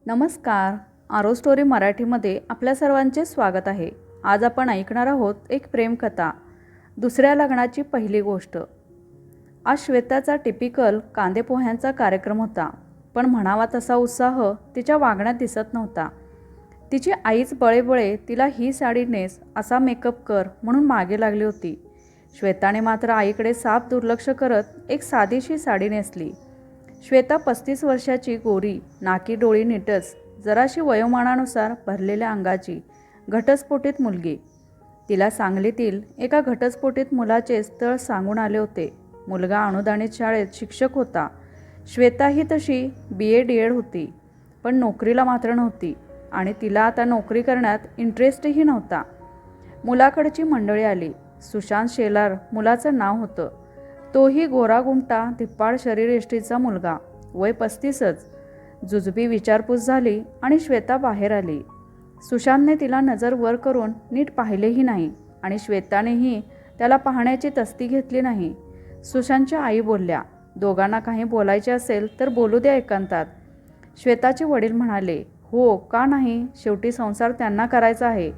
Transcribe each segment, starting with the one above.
नमस्कार. आरो स्टोरी मराठीमध्ये आपल्या सर्वांचे स्वागत आहे. आज आपण ऐकणार आहोत एक प्रेमकथा, दुसऱ्या लग्नाची पहिली गोष्ट. आज श्वेताचा टिपिकल कांदे पोह्यांचा कार्यक्रम होता, पण म्हणावा तसा उत्साह तिच्या वागण्यात दिसत नव्हता. तिची आईच बळेबळे तिला ही साडी नेस, असा मेकअप कर म्हणून मागे लागली होती. श्वेताने मात्र आईकडे साफ दुर्लक्ष करत एक साधीशी साडी नेसली. श्वेता 35 वर्षाची, गोरी, नाकी डोळी नीटच, जराशी वयोमानानुसार भरलेल्या अंगाची, घटस्फोटित मुलगी. तिला सांगलीतील एका घटस्फोटित मुलाचे स्थळ सांगून आले होते. मुलगा अनुदानित शाळेत शिक्षक होता. श्वेता ही तशी BA-DEd होती, पण नोकरीला मात्र नव्हती आणि तिला आता नोकरी करण्यात इंटरेस्टही नव्हता. मुलाकडची मंडळी आली. सुशांत शेलार मुलाचं नाव होतं. तोही गोरागुमटा, धिप्पाड शरीरयष्टीचा मुलगा, वय 35च. जुजबी विचारपूस झाली आणि श्वेता बाहेर आली. सुशांतने तिला नजर वर करून नीट पाहिलेही नाही आणि श्वेतानेही त्याला पाहण्याची तस्ती घेतली नाही. सुशांतच्या आई बोलल्या, दोघांना काही बोलायचे असेल तर बोलू द्या एकांतात. श्वेताचे वडील म्हणाले, हो का नाही, शेवटी संसार त्यांना करायचा आहे.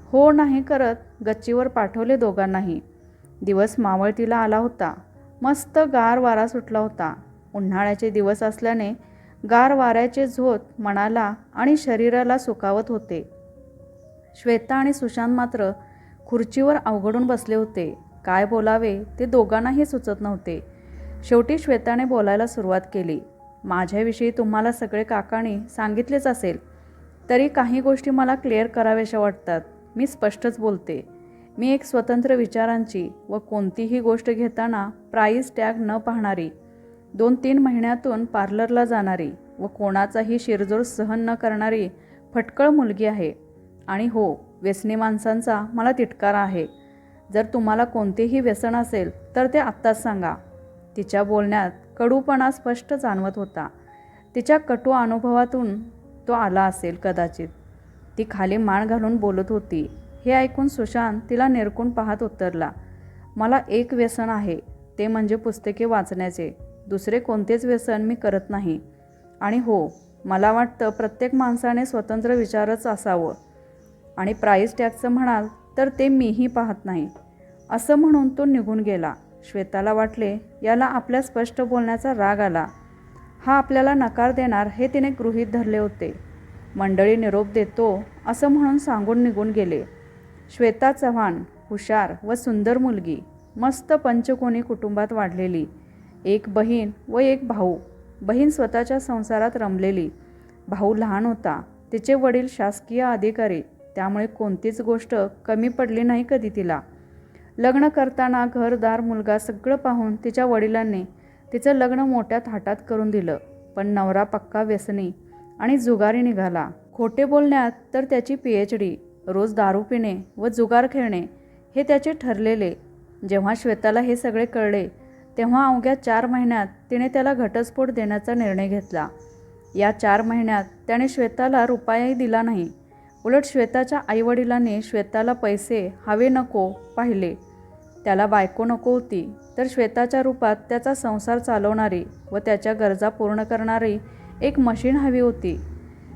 हो नाही करत गच्चीवर पाठवले दोघांनाही. दिवस मावळतीला आला होता. मस्त गार वारा सुटला होता. उन्हाळ्याचे दिवस असल्याने गार वाऱ्याचे झोत मनाला आणि शरीराला सुकावत होते. श्वेता आणि सुशांत मात्र खुर्चीवर अवघडून बसले होते. काय बोलावे ते दोघांनाही सुचत नव्हते. शेवटी श्वेताने बोलायला सुरुवात केली. माझ्याविषयी तुम्हाला सगळे काकांनी सांगितलेच असेल, तरी काही गोष्टी मला क्लिअर कराव्याशा वाटतात. मी स्पष्टच बोलते. मी एक स्वतंत्र विचारांची व कोणतीही गोष्ट घेताना प्राईस टॅग न पाहणारी, 2-3 महिन्यातून पार्लरला जाणारी व कोणाचाही शिरजोर सहन न करणारी फटकळ मुलगी आहे. आणि हो, व्यसनी माणसांचा मला तिटकारा आहे. जर तुम्हाला कोणतेही व्यसन असेल तर ते आत्ताच सांगा. तिच्या बोलण्यात कडूपणा स्पष्ट जाणवत होता. तिच्या कटू अनुभवातून तो आला असेल कदाचित. ती खाली मान घालून बोलत होती. हे ऐकून सुशांत तिला निरखून पाहत उत्तरला, मला एक व्यसन आहे, ते म्हणजे पुस्तके वाचण्याचे. दुसरे कोणतेच व्यसन मी करत नाही. आणि हो, मला वाटतं प्रत्येक माणसाने स्वतंत्र विचारच असावं. आणि प्राईस टॅगचं म्हणाल तर ते मीही पाहत नाही. असं म्हणून तो निघून गेला. श्वेताला वाटले याला आपल्या स्पष्ट बोलण्याचा राग आला. हा आपल्याला नकार देणार हे तिने गृहीत धरले होते. मंडळी निरोप देतो असं म्हणून सांगून निघून गेले. श्वेता चव्हाण, हुशार व सुंदर मुलगी, मस्त पंचकोनी कुटुंबात वाढलेली. एक बहीण व एक भाऊ. बहीण स्वतःच्या संसारात रमलेली. भाऊ लहान होता. तिचे वडील शासकीय अधिकारी, त्यामुळे कोणतीच गोष्ट कमी पडली नाही कधी तिला. लग्न करताना घरदार, मुलगा सगळं पाहून तिच्या वडिलांनी तिचं लग्न मोठ्या थाटात करून दिलं. पण नवरा पक्का व्यसनी आणि जुगारी निघाला. खोटे बोलण्यात तर त्याची PhD. रोज दारू पिणे व जुगार खेळणे हे त्याचे ठरलेले. जेव्हा श्वेताला हे सगळे कळले तेव्हा अवघ्या 4 महिन्यात तिने त्याला घटस्फोट देण्याचा निर्णय घेतला. या 4 महिन्यात त्याने श्वेताला रुपयाही दिला नाही. उलट श्वेताच्या आईवडिलांनी श्वेताला पैसे हवे नको पाहिले. त्याला बायको नको होती, तर श्वेताच्या रूपात त्याचा संसार चालवणारी व त्याच्या गरजा पूर्ण करणारी एक मशीन हवी होती.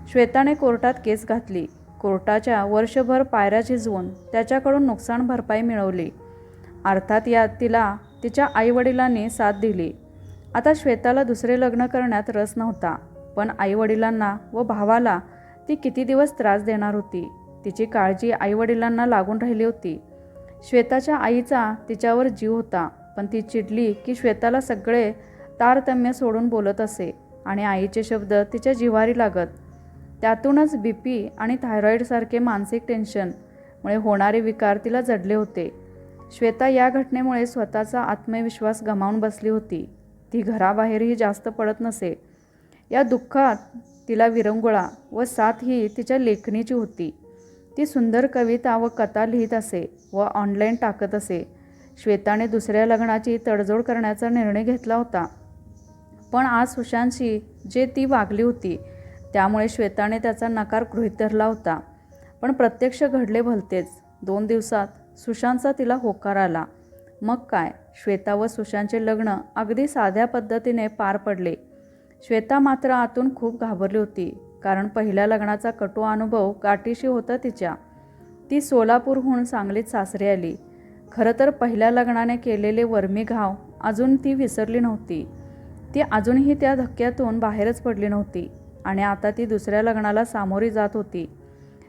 श्वेताने कोर्टात केस घातली. कोर्टाच्या वर्षभर पायऱ्या झिजवून त्याच्याकडून नुकसान भरपाई मिळवली. अर्थात यात तिला तिच्या आईवडिलांनी साथ दिली. आता श्वेताला दुसरे लग्न करण्यात रस नव्हता, पण आईवडिलांना व भावाला ती किती दिवस त्रास देणार होती. तिची काळजी आईवडिलांना लागून राहिली होती. श्वेताच्या आईचा तिच्यावर जीव होता, पण ती चिडली की श्वेताला सगळे तारतम्य सोडून बोलत असे आणि आईचे शब्द तिच्या जिव्हारी लागत. त्यातूनच BP आणि थायरॉईडसारखे मानसिक टेन्शनमुळे होणारे विकार तिला जडले होते. श्वेता या घटनेमुळे स्वतःचा आत्मविश्वास गमावून बसली होती. ती घराबाहेरही जास्त पडत नसे. या दुःखात तिला विरंगुळा व साथ ही तिच्या लेखणीची होती. ती सुंदर कविता व कथा लिहित असे व ऑनलाईन टाकत असे. श्वेताने दुसऱ्या लग्नाची तडजोड करण्याचा निर्णय घेतला होता, पण आज सुशांतशी जे ती वागली होती त्यामुळे श्वेताने त्याचा नकार गृहीत धरला होता. पण प्रत्यक्ष घडले भलतेच. 2 दिवसात सुशांतचा तिला होकार आला. मग काय, श्वेता व सुशांतचे लग्न अगदी साध्या पद्धतीने पार पडले. श्वेता मात्र आतून खूप घाबरली होती. कारण पहिल्या लग्नाचा कटू अनुभव गाठीशी होता तिच्या. ती सोलापूरहून सांगलीत सासरी आली. खरं तर पहिल्या लग्नाने केलेले वर्मी घाव अजून ती विसरली नव्हती. ती अजूनही त्या धक्क्यातून बाहेरच पडली नव्हती आणि आता ती दुसऱ्या लग्नाला सामोरी जात होती.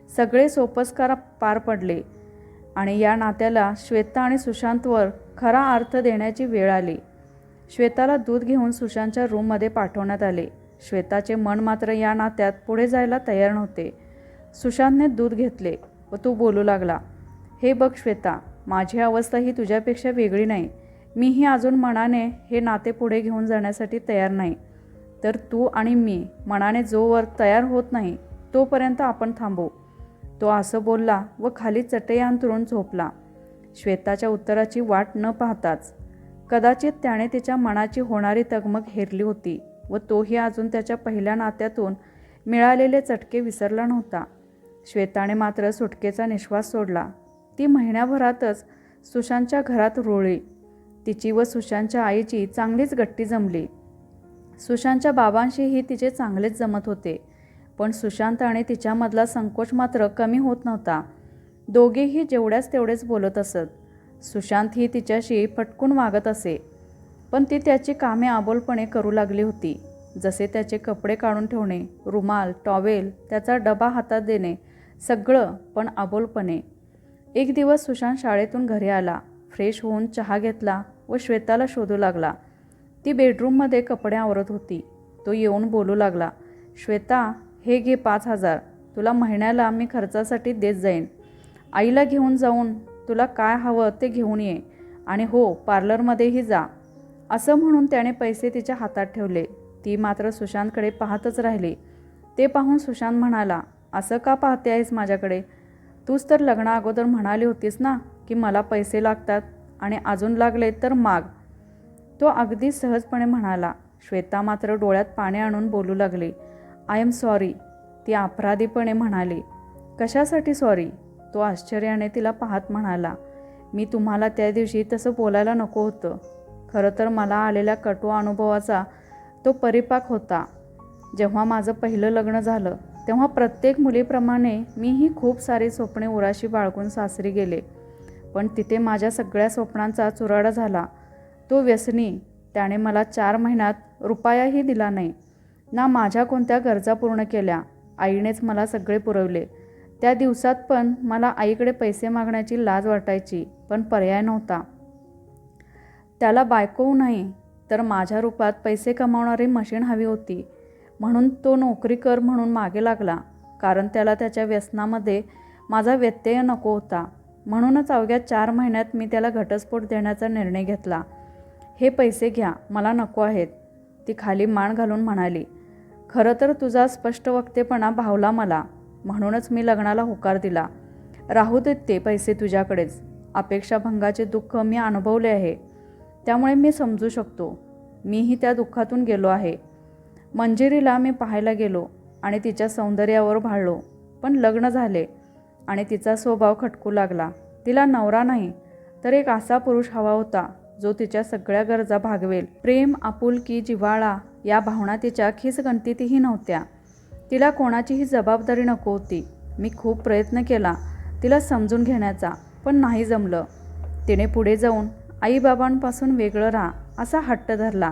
सगळे सोपस्कार पार पडले आणि या नात्याला श्वेता आणि सुशांतवर खरा अर्थ देण्याची वेळ आली. श्वेताला दूध घेऊन सुशांतच्या रूममध्ये पाठवण्यात आले. श्वेताचे मन मात्र या नात्यात पुढे जायला तयार नव्हते. सुशांतने दूध घेतले व तो बोलू लागला, हे बघ श्वेता, माझी अवस्था ही तुझ्यापेक्षा वेगळी नाही. मीही अजून मनाने हे नाते पुढे घेऊन जाण्यासाठी तयार नाही. तर तू आणि मी मनाने जोवर तयार होत नाही तोपर्यंत आपण थांबू. तो असं बोलला व खाली चटई अंथरून झोपला. श्वेताच्या उत्तराची वाट न पाहताच कदाचित त्याने तिच्या मनाची होणारी तगमग हेरली होती व तोही अजून त्याच्या पहिल्या नात्यातून मिळालेले चटके विसरला नव्हता. श्वेताने मात्र सुटकेचा निश्वास सोडला. ती महिन्याभरातच सुशांतच्या घरात रुळली. तिची व सुशांतच्या आईची चांगलीच गट्टी जमली. सुशांतच्या बाबांशीही तिचे चांगलेच जमत होते. पण सुशांत आणि तिच्यामधला संकोच मात्र कमी होत नव्हता. दोघेही जेवढ्याच तेवढेच बोलत असत. सुशांत ही तिच्याशी फटकून वागत असे, पण ती त्याची कामे आबोलपणे करू लागली होती. जसे त्याचे कपडे काढून ठेवणे, रुमाल, टॉवेल, त्याचा डबा हातात देणे, सगळं पण आबोलपणे. एक दिवस सुशांत शाळेतून घरी आला. फ्रेश होऊन चहा घेतला व श्वेताला शोधू लागला. ती बेडरूममध्ये कपडे आवरत होती. तो येऊन बोलू लागला, श्वेता, हे घे 5,000. तुला महिन्याला मी खर्चासाठी देत जाईन. आईला घेऊन जाऊन तुला काय हवं ते घेऊन ये आणि हो, पार्लरमध्येही जा. असं म्हणून त्याने पैसे तिच्या हातात ठेवले. ती मात्र सुशांतकडे पाहतच राहिली. ते पाहून सुशांत म्हणाला, असं का पाहते आहेस माझ्याकडे? तूच तर लग्ना अगोदर म्हणाली होतीस ना की मला पैसे लागतात आणि अजून लागले तर माग. तो अगदी सहजपणे म्हणाला. श्वेता मात्र डोळ्यात पाणी आणून बोलू लागली, आय एम सॉरी. ती अपराधीपणे म्हणाली, कशासाठी सॉरी? तो आश्चर्याने तिला पाहत म्हणाला, मी तुम्हाला त्या दिवशी तसं बोलायला नको होतं. खरं तर मला आलेल्या कटू अनुभवाचा तो परिपाक होता. जेव्हा माझं पहिलं लग्न झालं तेव्हा प्रत्येक मुलीप्रमाणे मीही खूप सारी स्वप्ने उराशी बाळगून सासरी गेले. पण तिथे माझ्या सगळ्या स्वप्नांचा चुराडा झाला. तो व्यसनी, त्याने मला 4 महिन्यात रुपयाही दिला नाही, ना माझ्या कोणत्या गरजा पूर्ण केल्या. आईनेच मला सगळे पुरवले. त्या दिवसात पण मला आईकडे पैसे मागण्याची लाज वाटायची, पण पर्याय नव्हता. त्याला बायको नाही तर माझ्या रूपात पैसे कमावणारी मशीन हवी होती. म्हणून तो नोकरी कर म्हणून मागे लागला. कारण त्याला त्याच्या व्यसनामध्ये माझा व्यत्यय नको होता. म्हणूनच अवघ्या 4 महिन्यात मी त्याला घटस्फोट देण्याचा निर्णय घेतला. हे पैसे घ्या, मला नको आहेत. ती खाली मान घालून म्हणाली, खरं तर तुझा स्पष्ट वक्तेपणा भावला मला, म्हणूनच मी लग्नाला होकार दिला. राहू देत ते पैसे तुझ्याकडेच. अपेक्षाभंगाचे दुःख मी अनुभवले आहे, त्यामुळे मी समजू शकतो. मीही त्या दुःखातून गेलो आहे. मंजिरीला मी पाहायला गेलो आणि तिच्या सौंदर्यावर भाळलो, पण लग्न झाले आणि तिचा स्वभाव खटकू लागला. तिला नवरा नाही तर एक असा पुरुष हवा होता जो तिच्या सगळ्या गरजा भागवेल. प्रेम, आपुलकी, जिव्हाळा या भावना तिच्या खिसगणतीतही नव्हत्या. तिला कोणाचीही जबाबदारी नको होती. मी खूप प्रयत्न केला तिला समजून घेण्याचा, पण नाही जमलं. तिने पुढे जाऊन आईबाबांपासून वेगळं राहा असा हट्ट धरला.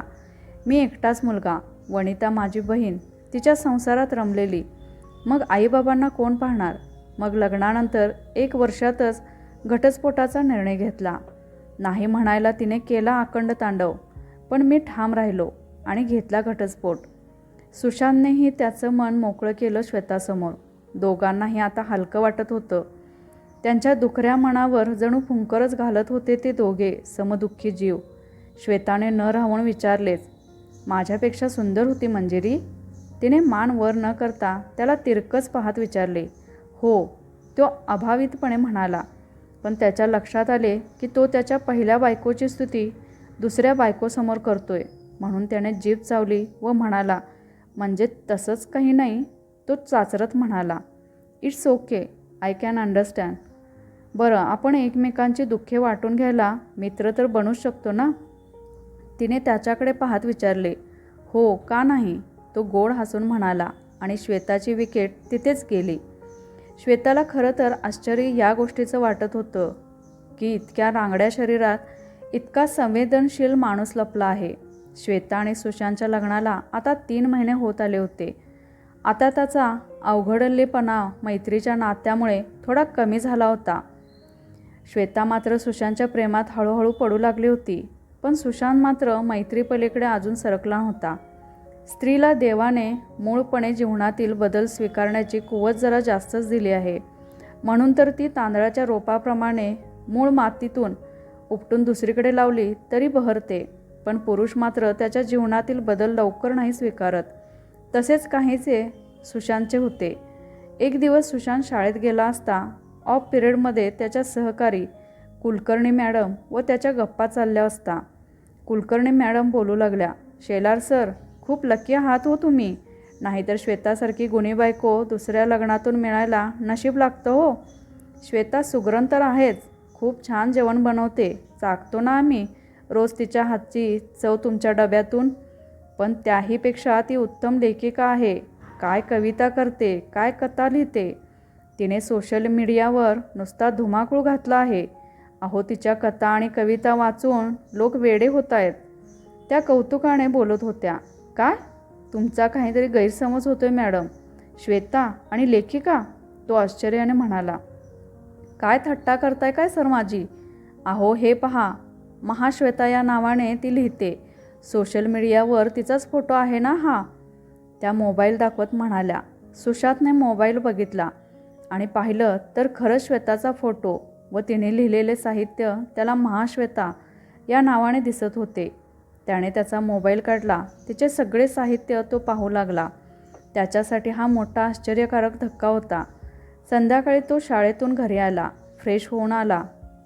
मी एकटाच मुलगा, वनिता माझी बहीण तिच्या संसारात रमलेली. मग आईबाबांना कोण पाहणार? मग लग्नानंतर 1 वर्षातच घटस्फोटाचा निर्णय घेतला. नाही म्हणायला तिने केला अखंड तांडव, पण मी ठाम राहिलो आणि घेतला घटस्फोट. सुशांतनेही त्याचं मन मोकळं केलं श्वेतासमोर. दोघांनाही आता हलकं वाटत होतं. त्यांच्या दुखऱ्या मनावर जणू फुंकरच घालत होते ते दोघे समदुःखी जीव. श्वेताने न राहून विचारलेच, माझ्यापेक्षा सुंदर होती मंजिरी? तिने मान वर न करता त्याला तिरकस पाहत विचारले. हो, तो अभावितपणे म्हणाला. पण त्याच्या लक्षात आले की तो त्याच्या पहिल्या बायकोची स्तुती दुसऱ्या बायकोसमोर करतोय. म्हणून त्याने जीभ चावली व म्हणाला, म्हणजे तसंच काही नाही. तो चाचरत म्हणाला, it's okay, I can understand. बरं, आपण एकमेकांची दुःखे वाटून घ्यायला मित्र तर बनूच शकतो ना? तिने त्याच्याकडे पाहत विचारले. हो, का नाही? तो गोड हसून म्हणाला, आणि श्वेताची विकेट तिथेच गेली. श्वेताला खरं तर आश्चर्य या गोष्टीचं वाटत होतं की इतक्या रांगड्या शरीरात इतका संवेदनशील माणूस लपला आहे. श्वेता आणि सुशांतच्या लग्नाला आता 3 महिने होत आले होते. आता त्याचा अवघडलेपणा मैत्रीच्या नात्यामुळे थोडा कमी झाला होता. श्वेता मात्र सुशांतच्या प्रेमात हळूहळू पडू लागली होती. पण सुशांत मात्र मैत्रीपलीकडे अजून सरकला होता. स्त्रीला देवाने मूळपणे जीवनातील बदल स्वीकारण्याची कुवत जरा जास्तच दिली आहे. म्हणून तर ती तांदळाच्या रोपाप्रमाणे मूळ मातीतून उपटून दुसरीकडे लावली तरी बहरते. पण पुरुष मात्र त्याच्या जीवनातील बदल लवकर नाही स्वीकारत. तसेच काहीचे सुशांतचे होते. एक दिवस सुशांत शाळेत गेला असता ऑफ पिरियडमध्ये त्याच्या सहकारी कुलकर्णी मॅडम व त्याच्या गप्पा चालल्या असता. कुलकर्णी मॅडम बोलू लागल्या, शेलार सर, खूप लकी आहात हो तुम्ही. नाहीतर श्वेतासारखी गुणी बायको दुसऱ्या लग्नातून मिळायला नशीब लागतं हो. श्वेता सुगरण तर आहेच, खूप छान जेवण बनवते, चाकतो ना आम्ही रोज तिच्या हातची चव तुमच्या डब्यातून. पण त्याहीपेक्षा ती उत्तम लेखिका आहे. काय कविता करते, काय कथा लिहिते. तिने सोशल मीडियावर नुसता धुमाकूळ घातला आहे. अहो, तिच्या कथा आणि कविता वाचून लोक वेडे होत आहेत. त्या कौतुकाने बोलत होत्या. काय, तुमचा काहीतरी गैरसमज होतोय मॅडम. श्वेता आणि लेखिका, तो आश्चर्याने म्हणाला. काय थट्टा करताय काय सर माझी? अहो हे पहा, महाश्वेता या नावाने ती लिहिते. सोशल मीडियावर तिचाच फोटो आहे ना हा. त्या मोबाईल दाखवत म्हणाल्या. सुशांतने मोबाईल बघितला आणि पाहिलं तर खरंच श्वेताचा फोटो व तिने लिहिलेले साहित्य त्याला महाश्वेता या नावाने दिसत होते. त्याने त्याचा मोबाईल काढला. तिचे सगळे साहित्य तो पाहू लागला. त्याच्यासाठी हा मोठा आश्चर्यकारक धक्का होता. संध्याकाळी तो शाळेतून घरी आला, फ्रेश होऊन आला.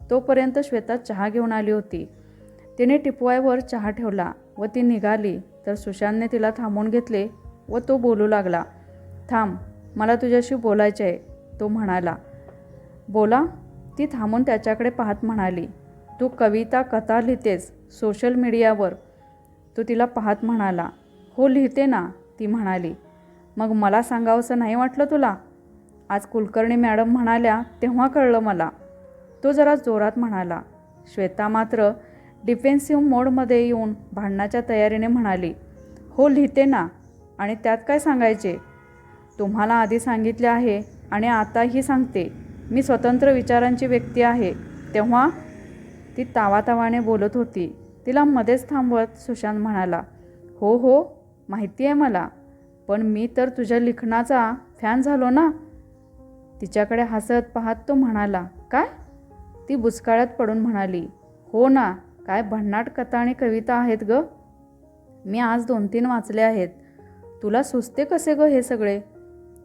तोपर्यंत श्वेता चहा घेऊन आली होती. तिने टिपवायवर चहा ठेवला व ती निघाली तर सुशांतने तिला थांबवून घेतले व तो बोलू लागला. थांब, मला तुझ्याशी बोलायचे आहे, तो म्हणाला. बोला, ती थांबून त्याच्याकडे पाहत म्हणाली. तू कविता कथा लिहितेस सोशल मीडियावर, तो तिला पाहत म्हणाला. हो लिहिते ना, ती म्हणाली. मग मला सांगावंसं नाही वाटलं तुला? आज कुलकर्णी मॅडम म्हणाल्या तेव्हा कळलं मला, तो जरा जोरात म्हणाला. श्वेता मात्र डिफेन्सिव्ह मोडमध्ये येऊन भांडणाच्या तयारीने म्हणाली. हो लिहिते ना, आणि त्यात काय सांगायचे? तुम्हाला आधी सांगितले आहे आणि आताही सांगते, मी स्वतंत्र विचारांची व्यक्ती आहे. तेव्हा ती तावातावाने बोलत होती. तिला मध्येच थांबवत सुशांत म्हणाला. हो हो, माहिती आहे मला, पण मी तर तुझ्या लिखाणाचा फॅन झालो ना. तिच्याकडे हसत पाहत तो म्हणाला. काय? ती बुचकाळ्यात पडून म्हणाली. हो ना, काय भन्नाट कथा आणि कविता आहेत ग. मी आज 2-3 वाचले आहेत. तुला सुचते कसे ग हे सगळे?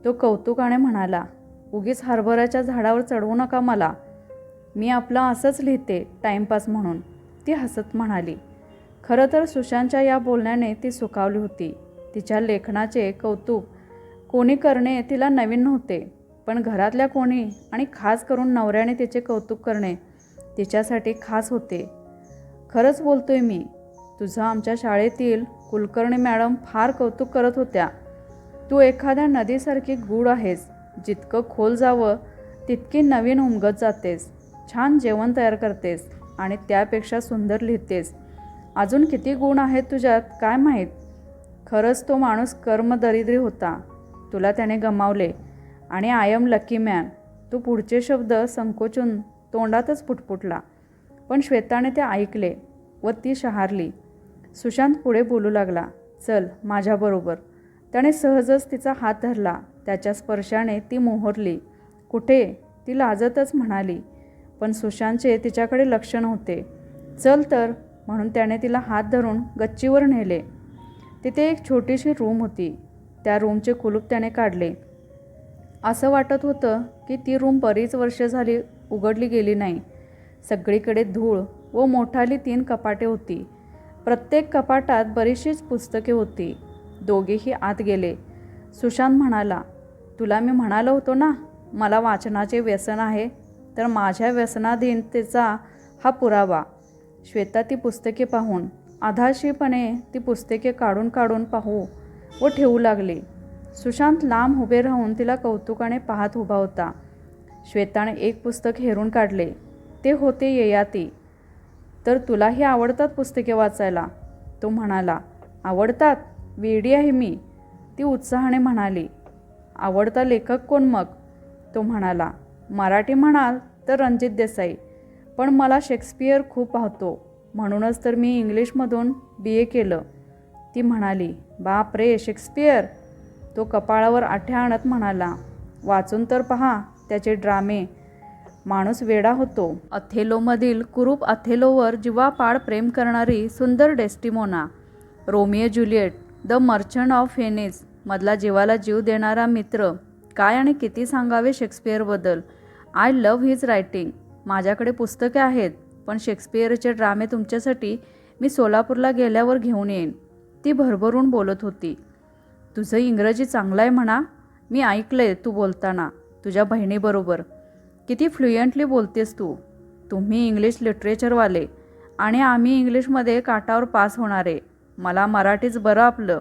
तो कौतुकाने म्हणाला. उगीच हरभऱ्याच्या झाडावर चढवू नका मला. मी आपलं असंच लिहिते टाईमपास म्हणून, ती हसत म्हणाली. खरं तर सुशांतच्या या बोलण्याने ती सुखावली होती. तिच्या लेखनाचे कौतुक कोणी करणे तिला नवीन नव्हते, पण घरातल्या कोणी आणि खास करून नवऱ्याने तिचे कौतुक करणे तिच्यासाठी खास होते. खरंच बोलतोय मी, तुझं आमच्या शाळेतील कुलकर्णी मॅडम फार कौतुक करत होत्या. तू एखाद्या नदीसारखी गूढ आहेस. जितकं खोल जावं तितकी नवीन उमगत जातेस. छान जेवण तयार करतेस आणि त्यापेक्षा सुंदर लिहितेस. अजून किती गुण आहेत तुझ्यात काय माहीत. खरंच तो माणूस कर्मदरिद्री होता. तुला त्याने गमावले आणि आय एम लकी मॅन. तू पुढचे शब्द संकोचून तोंडातच फुटफुटला, पण श्वेताने ते ऐकले व ती शहारली. सुशांत पुढे बोलू लागला. चल माझ्याबरोबर. त्याने सहजच तिचा हात धरला. त्याच्या स्पर्शाने ती मोहरली. कुठे? ती लाजतच म्हणाली. पण सुशांतचे तिच्याकडे लक्ष नव्हते. चल तर, म्हणून त्याने तिला हात धरून गच्चीवर नेले. तिथे एक छोटीशी रूम होती. त्या रूमचे कुलूप त्याने काढले. असं वाटत होतं की ती रूम बरीच वर्ष झाली उघडली गेली नाही. सगळीकडे धूळ व मोठाली 3 कपाटे होती. प्रत्येक कपाटात बरीचशीच पुस्तके होती. दोघेही आत गेले. सुशांत म्हणाला. तुला मी म्हणालो होतो ना, मला वाचनाचे व्यसन आहे, तर माझ्या व्यसनाधीनतेचा हा पुरावा. श्वेता ती पुस्तके पाहून आधाशीपणे ती पुस्तके काढून काढून पाहू व ठेवू लागली. सुशांत लांब उभे राहून तिला कौतुकाने पाहत उभा होता. श्वेताने एक पुस्तक हेरून काढले. ते होते ययाती. तर तुलाही आवडतात पुस्तके वाचायला? तो म्हणाला. आवडतात? वेडी आहे मी, ती उत्साहाने म्हणाली. आवडता लेखक कोण मग? तो म्हणाला. मराठी म्हणाल तर रणजित देसाई, पण मला शेक्सपियर खूप पाहतो, म्हणूनच तर मी इंग्लिशमधून BA केलं. ती म्हणाली. बाप रे, शेक्सपियर? तो कपाळावर आठ्या आणत म्हणाला. वाचून तर पहा त्याचे ड्रामे, माणूस वेडा होतो. अथेलोमधील कुरूप अथेलोवर जीवापाड प्रेम करणारी सुंदर Desdemona, Romeo Juliet, the merchant of Venice मधला जीवाला जीव देणारा मित्र. काय आणि किती सांगावे शेक्सपियरबद्दल. I love his writing. माझ्याकडे पुस्तके आहेत, पण शेक्सपियरचे ड्रामे तुमच्यासाठी मी सोलापूरला गेल्यावर घेऊन येईन, ती भरभरून बोलत होती. तुझं इंग्रजी चांगलं आहे म्हणा, मी ऐकलंय तू बोलताना तुझ्या बहिणीबरोबर. किती फ्लुएंटली बोलतेस तू. तुम्ही इंग्लिश लिटरेचरवाले आणि आम्ही इंग्लिशमध्ये काटावर पास होणारे. मला मराठीच बरं आपलं.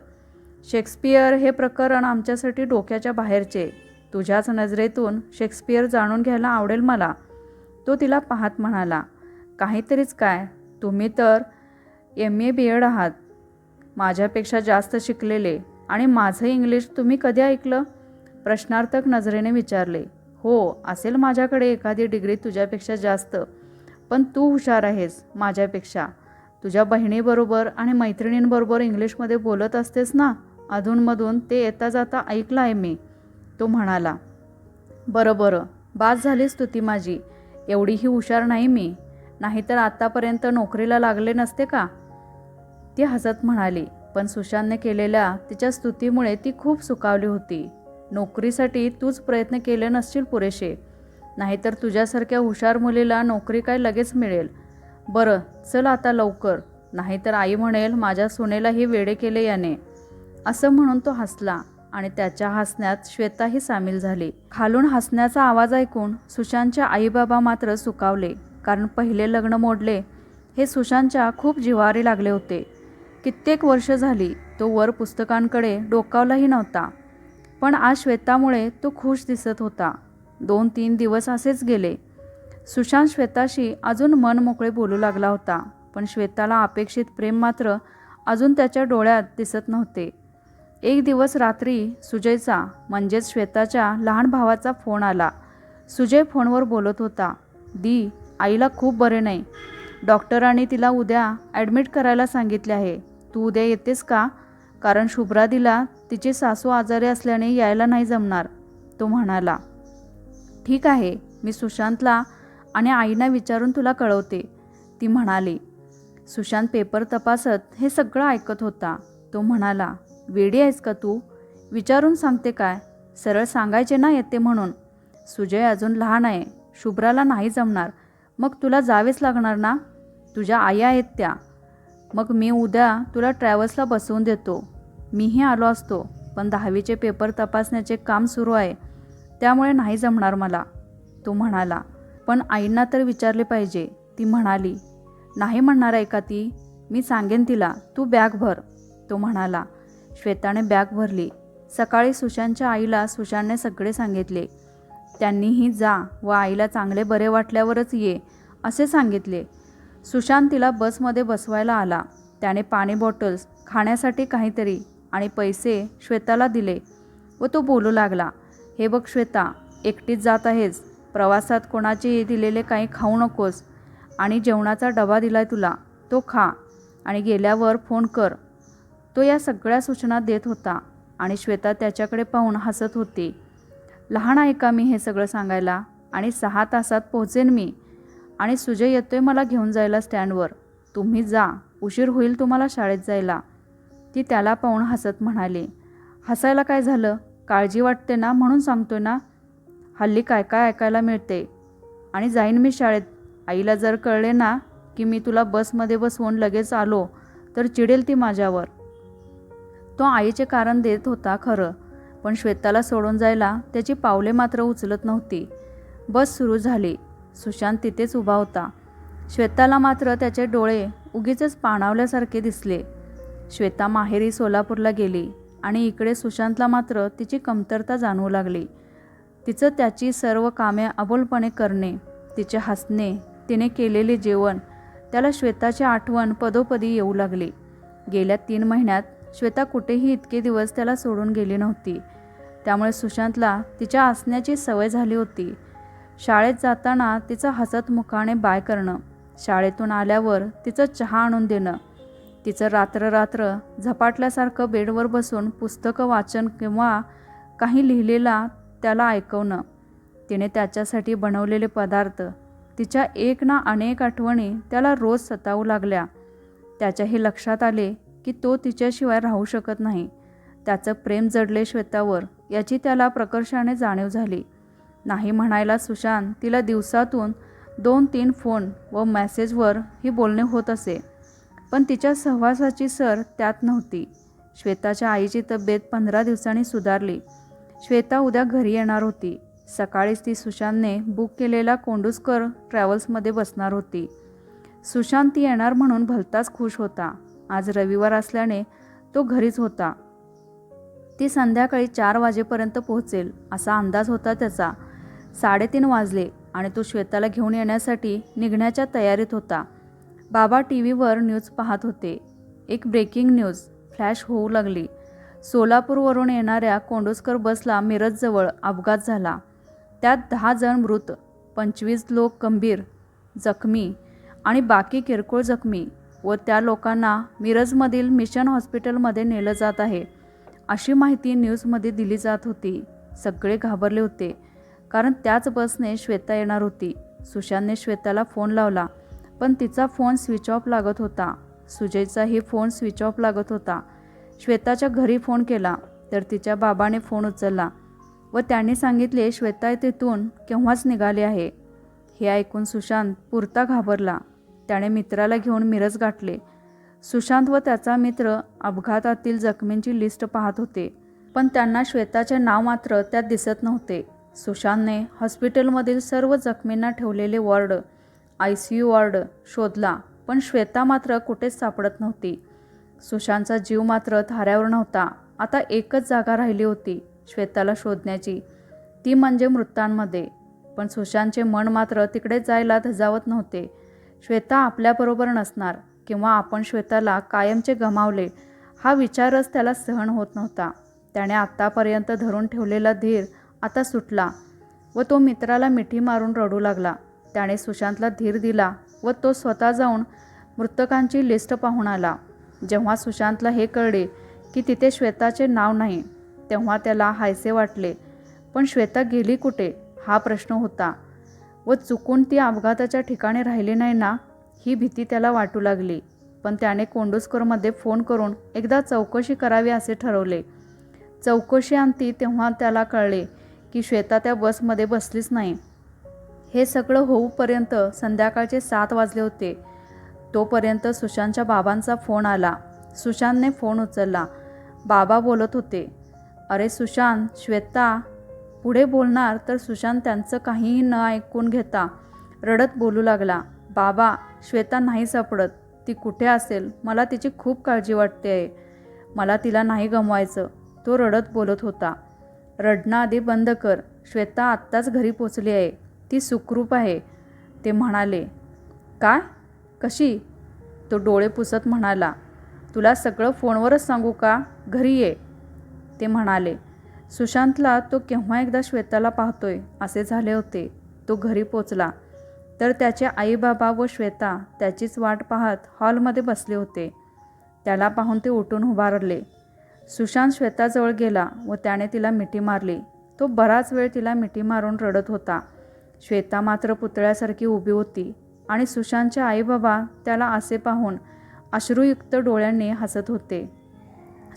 शेक्सपियर हे प्रकरण आमच्यासाठी डोक्याच्या बाहेरचे. तुझ्याच नजरेतून शेक्सपियर जाणून घ्यायला आवडेल मला, तो तिला पाहत म्हणाला. काहीतरीच काय, तुम्ही तर MA BEd आहात, माझ्यापेक्षा जास्त शिकलेले, आणि माझं इंग्लिश तुम्ही कधी ऐकलं? प्रश्नार्थक नजरेने विचारले. हो, असेल माझ्याकडे एखादी डिग्री तुझ्यापेक्षा जास्त, पण तू हुशार आहेस माझ्यापेक्षा. तुझ्या बहिणीबरोबर आणि मैत्रिणींबरोबर इंग्लिशमध्ये बोलत असतेस ना अधूनमधून, ते येता जाता ऐकलं आहे मी, तो म्हणाला. बरं बरं, बास झाली स्तुती माझी. एवढीही हुशार नाही मी, नाहीतर आत्तापर्यंत नोकरीला लागले नसते का? ती हसत म्हणाली. पण सुशांतने केलेल्या तिच्या स्तुतीमुळे ती खूप सुखावली होती. नोकरीसाठी तूच प्रयत्न केले नसशील पुरेसे, नाहीतर तुझ्यासारख्या हुशार मुलीला नोकरी काय लगेच मिळेल. बरं चल आता लवकर, नाहीतर आई म्हणेल माझ्या सुनेलाही वेडे केले याने, असं म्हणून तो हसला आणि त्याच्या हसण्यात श्वेताही सामील झाली. खालून हसण्याचा आवाज ऐकून सुशांतचे आईबाबा मात्र सुखावले, कारण पहिले लग्न मोडले हे सुशांतच्या खूप जिव्हारी लागले होते. कित्येक वर्ष झाली तो वर पुस्तकांकडे डोकावलाही नव्हता, पण आज श्वेतामुळे तो खुश दिसत होता. 2-3 दिवस असेच गेले. सुशांत श्वेताशी अजून मन मोकळे बोलू लागला होता, पण श्वेताला अपेक्षित प्रेम मात्र अजून त्याच्या डोळ्यात दिसत नव्हते. एक दिवस रात्री सुजयचा म्हणजेच श्वेताच्या लहान भावाचा फोन आला. सुजय फोनवर बोलत होता. दी, आईला खूप बरे नाही. डॉक्टरांनी तिला उद्या ॲडमिट करायला सांगितले आहे. तू उद्या येतेस का? कारण शुभ्रादीला तिची सासू आजारी असल्याने यायला नाही जमणार, तो म्हणाला. ठीक आहे, मी सुशांतला आणि आईना विचारून तुला कळवते, ती म्हणाली. सुशांत पेपर तपासत हे सगळं ऐकत होता. तो म्हणाला. वेडी आहेस का तू? विचारून सांगते काय? सरळ सांगायचे ना येते म्हणून. सुजय अजून लहान आहे, शुभ्राला नाही जमणार, मग तुला जावेच लागणार ना. तुझ्या आई आहेत त्या. मग मी उद्या तुला ट्रॅव्हल्सला बसवून देतो. मीही आलो असतो, पण 10वीचे पेपर तपासण्याचे काम सुरू आहे, त्यामुळे नाही जमणार मला, तो म्हणाला. पण आईंना तर विचारले पाहिजे, ती म्हणाली. नाही म्हणणार आहे का ती? मी सांगेन तिला, तू बॅग भर, तो म्हणाला. श्वेताने बॅग भरली. सकाळी सुशांतच्या आईला सुशांतने सगळे सांगितले. त्यांनीही जा व आईला चांगले बरे वाटल्यावरच ये असे सांगितले. सुशांत तिला बसमध्ये बसवायला आला. त्याने पाणी बॉटल्स, खाण्यासाठी काहीतरी आणि पैसे श्वेताला दिले व तो बोलू लागला. हे बघ श्वेता, एकटीच जात आहेस, प्रवासात कोणाचे दिलेले काही खाऊ नकोस, आणि जेवणाचा डबा दिलाय तुला, तो खा आणि गेल्यावर फोन कर. तो या सगळ्या सूचना देत होता आणि श्वेता त्याच्याकडे पाहून हसत होती. लहान आहे का मी हे सगळं सांगायला? आणि 6 तासात पोहोचेन मी, आणि सुजय येतोय मला घेऊन जायला स्टँडवर. तुम्ही जा, उशीर होईल तुम्हाला शाळेत जायला, ती त्याला पाहून हसत म्हणाली. हसायला काय झालं? काळजी वाटते ना म्हणून सांगतोय ना. हल्ली काय काय ऐकायला मिळते. आणि जाईन मी शाळेत. आईला जर कळले ना की मी तुला बसमध्ये बसवून लगेच आलो तर चिडेल ती माझ्यावर. तो आईचे कारण देत होता खरं, पण श्वेताला सोडून जायला त्याची पावले मात्र उचलत नव्हती. बस सुरू झाली. सुशांत तिथेच उभा होता. श्वेताला मात्र त्याचे डोळे उगीचच पाणावल्यासारखे दिसले. श्वेता माहेरी सोलापूरला गेली आणि इकडे सुशांतला मात्र तिची कमतरता जाणवू लागली. तिचं त्याची सर्व कामे अबोलपणे करणे, तिचे हसणे, तिने केलेले जेवण, त्याला श्वेताची आठवण पदोपदी येऊ लागली. गेल्या 3 महिन्यात श्वेता कुठेही इतके दिवस त्याला सोडून गेली नव्हती. त्यामुळे सुशांतला तिच्या हसण्याची सवय झाली होती. शाळेत जाताना तिचं हसत मुखाने बाय करणं, शाळेतून आल्यावर तिचं चहा आणून देणं, तिचं रात्र झपाटल्यासारखं बेडवर बसून पुस्तकं वाचन किंवा काही लिहिलेला त्याला ऐकवणं, तिने त्याच्यासाठी बनवलेले पदार्थ, तिच्या एक ना अनेक आठवणी त्याला रोज सतावू लागल्या. त्याच्याही लक्षात आले की तो तिच्याशिवाय राहू शकत नाही. त्याचं प्रेम जडले श्वेतावर याची त्याला प्रकर्षाने जाणीव झाली. नाही म्हणायला सुशांत तिला दिवसातून 2-3 फोन व मेसेजवर ही बोलणे होत असे, पण तिच्या सहवासाची सर त्यात नव्हती. श्वेताच्या आईची तब्येत 15 दिवसांनी सुधारली. श्वेता उद्या घरी येणार होती. सकाळीच ती सुशांतने बुक केलेल्या कोंडूस्कर ट्रॅव्हल्समध्ये बसणार होती. सुशांत ती येणार म्हणून भलताच खुश होता. आज रविवार असल्याने तो घरीच होता. ती संध्याकाळी 4 वाजेपर्यंत पोहोचेल असा अंदाज होता त्याचा. 3:30 वाजले आणि तो श्वेताला घेऊन येण्यासाठी निघण्याच्या तयारीत होता. बाबा टीव्हीवर न्यूज पाहत होते. एक ब्रेकिंग न्यूज फ्लॅश होऊ लागली. सोलापूरवरून येणाऱ्या कोंडूस्कर बसला मिरजजवळ अपघात झाला. त्यात 10 जण मृत, 25 लोक गंभीर जखमी आणि बाकी किरकोळ जखमी व त्या लोकांना मिरजमधील मिशन हॉस्पिटलमध्ये नेलं जात आहे अशी माहिती न्यूजमध्ये दिली जात होती. सगळे घाबरले होते, कारण त्याच बसने श्वेता येणार होती. सुशांतने श्वेताला फोन लावला, पण तिचा फोन स्विच ऑफ लागत होता. सुजयचाही फोन स्विच ऑफ लागत होता. श्वेताच्या घरी फोन केला तर तिच्या बाबाने फोन उचलला व त्यांनी सांगितले श्वेता तिथून केव्हाच निघाली आहे. हे ऐकून सुशांत पुरता घाबरला. त्याने मित्राला घेऊन मिरज गाठले. सुशांत व त्याचा मित्र अपघातातील जखमींची लिस्ट पाहत होते, पण त्यांना श्वेताचे नाव मात्र त्यात दिसत नव्हते. सुशांतने हॉस्पिटलमधील सर्व जखमींना ठेवलेले वॉर्ड, ICU वॉर्ड शोधला, पण श्वेता मात्र कुठेच सापडत नव्हती. सुशांतचा जीव मात्र थाऱ्यावर नव्हता. आता एकच जागा राहिली होती श्वेताला शोधण्याची, ती म्हणजे मृतांमध्ये. पण सुशांतचे मन मात्र तिकडे जायला धजावत नव्हते. श्वेता आपल्याबरोबर नसणार किंवा आपण श्वेताला कायमचे गमावले हा विचारच त्याला सहन होत नव्हता. त्याने आत्तापर्यंत धरून ठेवलेला धीर आता सुटला व तो मित्राला मिठी मारून रडू लागला. त्याने सुशांतला धीर दिला व तो स्वतः जाऊन मृतकांची लिस्ट पाहून आला. जेव्हा सुशांतला हे कळले की तिथे श्वेताचे नाव नाही, तेव्हा त्याला हायसे वाटले. पण श्वेता गेली कुठे हा प्रश्न होता व चुकून ती अपघाताच्या ठिकाणी राहिली नाही ना ही भीती त्याला वाटू लागली. पण त्याने कोंडूस्करमध्ये फोन करून एकदा चौकशी करावी असे ठरवले. चौकशी अंती तेव्हा त्याला कळले की श्वेता त्या बसमध्ये बसलीच नाही. हे सगळं होऊपर्यंत संध्याकाळचे 7 वाजले होते. तोपर्यंत सुशांतच्या बाबांचा फोन आला. सुशांतने फोन उचलला. बाबा बोलत होते. अरे सुशांत, श्वेता पुढे बोलणार तर सुशांत त्यांचं काहीही न ऐकून घेता रडत बोलू लागला. बाबा, श्वेता नाही सापडत. ती कुठे असेल? मला तिची खूप काळजी वाटते आहे. मला तिला नाही गमवायचं, तो रडत बोलत होता. रडणं आधी बंद कर. श्वेता आत्ताच घरी पोचली आहे. ती सुखरूप आहे, ते म्हणाले. काय? कशी? तो डोळे पुसत म्हणाला. तुला सगळं फोनवरच सांगू का? घरी ये, ते म्हणाले. सुशांतला तो केव्हा एकदा श्वेताला पाहतोय असे झाले होते. तो घरी पोचला तर त्याचे आई बाबा व श्वेता त्याचीच वाट पाहत हॉलमध्ये बसले होते. त्याला पाहून ते उठून उभारले. सुशांत श्वेताजवळ गेला व त्याने तिला मिठी मारली. तो बराच वेळ तिला मिठी मारून रडत होता. श्वेता मात्र पुतळ्यासारखी उभी होती आणि सुशांतचे आई बाबा त्याला असे पाहून अश्रुयुक्त डोळ्यांनी हसत होते.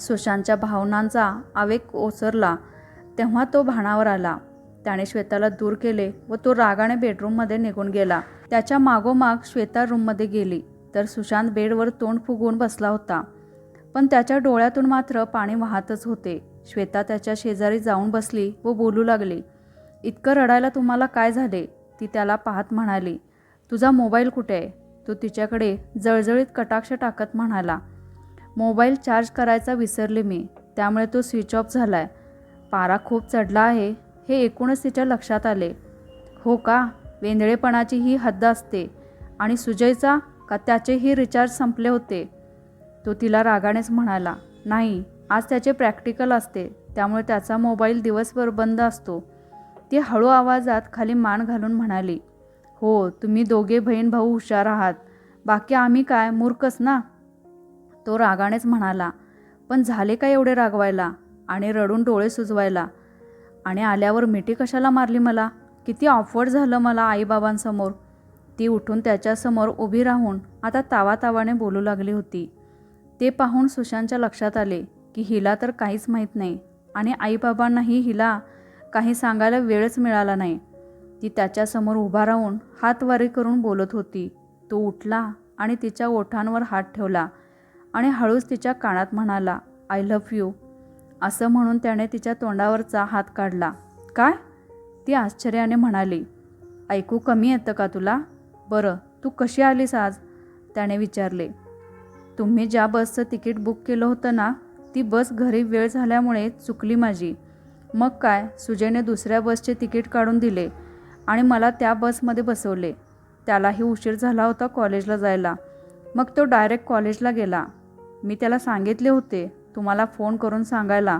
सुशांतच्या भावनांचा आवेग ओसरला तेव्हा तो भानावर आला. त्याने श्वेताला दूर केले व तो रागाने बेडरूममध्ये निघून गेला. त्याच्या मागोमाग श्वेता रूममध्ये गेली तर सुशांत बेडवर तोंड फुगवून बसला होता, पण त्याच्या डोळ्यातून मात्र पाणी वाहतच होते. श्वेता त्याच्या शेजारी जाऊन बसली व बोलू लागली. इतकं रडायला तुम्हाला काय झाले? ती त्याला पाहत म्हणाली. तुझा मोबाईल कुठे आहे? तो तिच्याकडे जळजळीत कटाक्ष टाकत म्हणाला. मोबाईल चार्ज करायचा विसरले मी, त्यामुळे तो स्विच ऑफ झाला आहे. पारा खूप चढला आहे हे एकूणच तिच्या लक्षात आले. हो का, वेंधळेपणाची ही हद्द असते. आणि सुजयचा का त्याचेही रिचार्ज संपले होते? तो तिला रागानेच म्हणाला. नाही, आज त्याचे प्रॅक्टिकल असते त्यामुळे त्याचा मोबाईल दिवसभर बंद असतो. ती हळू आवाजात खाली मान घालून म्हणाली. हो, तुम्ही दोघे बहीण भाऊ हुशार आहात, बाकी आम्ही काय मूर्खच ना. तो रागानेच म्हणाला. पण झाले काय एवढे रागवायला आणि रडून डोळे सुजवायला? आणि आल्यावर मिठी कशाला मारली मला? किती ऑफवर्ड झालं मला आईबाबांसमोर. ती उठून त्याच्यासमोर उभी राहून आता तावातावाने बोलू लागली होती. ते पाहून सुशांतच्या लक्षात आले की हिला तर काहीच माहीत नाही आणि आईबाबांनाही हिला काही सांगायला वेळच मिळाला नाही. ती त्याच्यासमोर उभा राहून हातवारी करून बोलत होती. तो उठला आणि तिच्या ओठांवर हात ठेवला आणि हळूच तिच्या कानात म्हणाला, आय लव्ह यू. असं म्हणून त्याने तिच्या तोंडावरचा हात काढला. काय? ती आश्चर्याने म्हणाली. ऐकू कमी येतं का तुला? बरं, तू कशी आलीस आज? त्याने विचारले. तुम्ही ज्या बसचं तिकीट बुक केलं होतं ना, ती बस घरी वेळ झाल्यामुळे चुकली माझी. मग काय, सुजयने दुसऱ्या बसचे तिकीट काढून दिले आणि मला त्या बसमध्ये बसवले. त्यालाही उशीर झाला होता कॉलेजला जायला. मग तो डायरेक्ट कॉलेजला गेला. मी त्याला सांगितले होते तुम्हाला फोन करून सांगायला,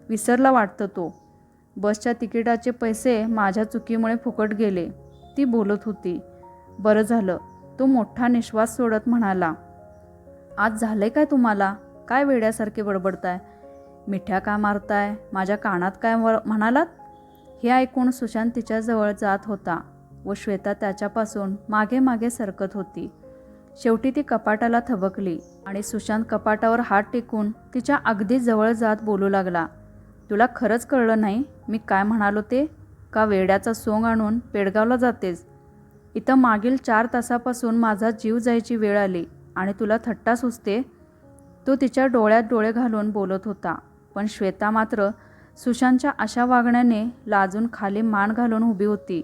विसरला वाटतं तो. बसच्या तिकिटाचे पैसे माझ्या चुकीमुळे फुकट गेले. ती बोलत होती. बरं झालं. तो मोठा निश्वास सोडत म्हणाला. आज झालंय काय तुम्हाला? काय वेड्यासारखे बडबडताय? मिठ्या का मारताय? माझ्या कानात काय म्हणालात? हे ऐकून सुशांत तिच्याजवळ जात होता व श्वेता त्याच्यापासून मागे मागे सरकत होती. शेवटी ती कपाटाला थबकली आणि सुशांत कपाटावर हात टेकून तिच्या अगदी जवळ जात बोलू लागला. तुला खरंच कळलं नाही मी काय म्हणालो ते? का वेड्याचा सोंग आणून पेडगावला जातेस? इथं मागील 4 तासापासून माझा जीव जायची वेळ आली आणि तुला थट्टा सुचते? तो तिच्या डोळ्यात डोळे घालून बोलत होता. पण श्वेता मात्र सुशांतच्या अशा वागण्याने लाजून खाली मान घालून उभी होती.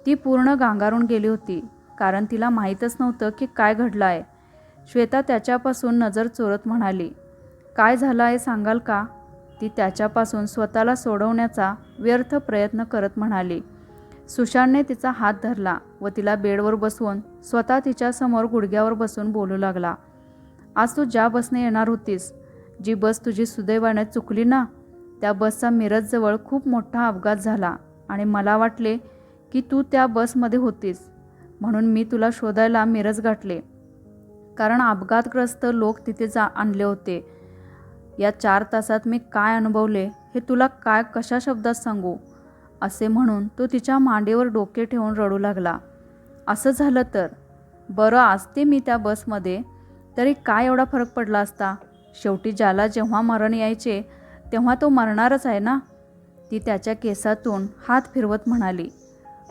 ती पूर्ण गांगारून गेली होती, कारण तिला माहीतच नव्हतं की काय घडलं आहे. श्वेता त्याच्यापासून नजर चोरत म्हणाली. काय झालं आहे सांगाल का? ती त्याच्यापासून स्वतःला सोडवण्याचा व्यर्थ प्रयत्न करत म्हणाली. सुशांतने तिचा हात धरला व तिला बेडवर बसवून स्वतः तिच्यासमोर गुडघ्यावर बसून बोलू लागला. आज तू ज्या बसने येणार होतीस, जी बस तुझी सुदैवाने चुकली ना, त्या बसचा मिरजजवळ खूप मोठा अपघात झाला आणि मला वाटले की तू त्या बसमध्ये होतीस. म्हणून मी तुला शोधायला मिरज गाठले, कारण अपघातग्रस्त लोक तिथे आणले होते. या 4 तासात मी काय अनुभवले हे तुला काय कशा शब्दात सांगू? असे म्हणून तो तिच्या मांडीवर डोके ठेवून रडू लागला. असं झालं तर बरं, असते मी त्या बसमध्ये तरी काय एवढा फरक पडला असता? शेवटी ज्याला जेव्हा मरण यायचे तेव्हा तो मरणारच आहे ना. ती त्याच्या केसातून हात फिरवत म्हणाली.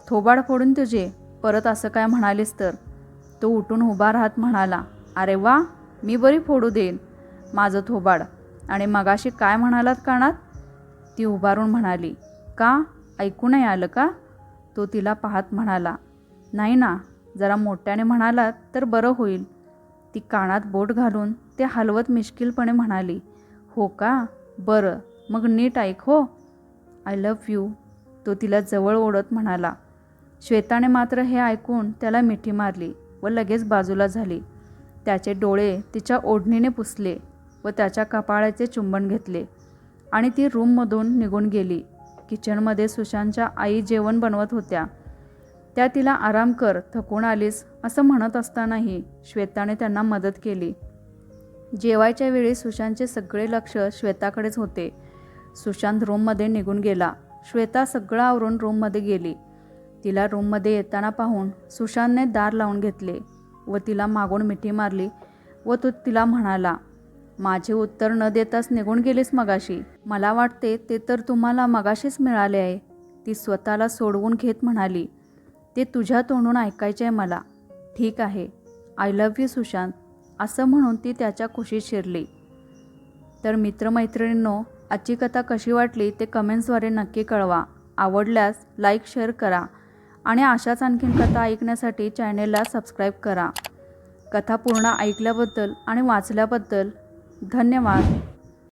थोबाड फोडून तुझे, परत असं काय म्हणालीस तर? तो उठून उभा राहत म्हणाला. अरे वा, मी बरी फोडू देईन माझं थोबाड. आणि मगाशी काय म्हणालात कानात? ती उभारून म्हणाली. का, ऐकू नाही आलं का? तो तिला पाहत म्हणाला. नाही ना, जरा मोठ्याने म्हणालात तर बरं होईल. ती कानात बोट घालून ते हलवत मिश्किलपणे म्हणाली. हो का, बरं, मग नीट ऐक हो. I love you. तो तिला जवळ ओढत म्हणाला. श्वेताने मात्र हे ऐकून त्याला मिठी मारली व लगेच बाजूला झाली. त्याचे डोळे तिच्या ओढणीने पुसले व त्याच्या कपाळाचे चुंबन घेतले आणि ती रूममधून निघून गेली. किचनमध्ये सुशांतच्या आई जेवण बनवत होत्या. त्या तिला आराम कर, थकून आलीस असं म्हणत असतानाही श्वेताने त्यांना मदत केली. जेवायच्या वेळी सुशांतचे सगळे लक्ष श्वेताकडेच होते. सुशांत रूममध्ये निघून गेला. श्वेता सगळं आवरून रूममध्ये गेली. तिला रूममध्ये येताना पाहून सुशांतने दार लावून घेतले व तिला मागून मिठी मारली व तो तिला म्हणाला. माझे उत्तर न देताच निघून गेलीस मगाशी. मला वाटते ते तर तुम्हाला मगाशीच मिळाले आहे. ती स्वतःला सोडवून घेत म्हणाली. ते तुझ्या तोंडून ऐकायचे आहे मला. ठीक आहे, आय लव्ह यू सुशांत. असं म्हणून ती त्याच्या कुशीत शिरली. तर मित्रमैत्रिणींनो, आजची कथा कशी वाटली ते कमेंट्सद्वारे नक्की कळवा. आवडल्यास लाईक शेअर करा आणि अशाच आणखीन कथा ऐकण्यासाठी चॅनेलला सबस्क्राईब करा. कथा पूर्ण ऐकल्याबद्दल आणि वाचल्याबद्दल धन्यवाद.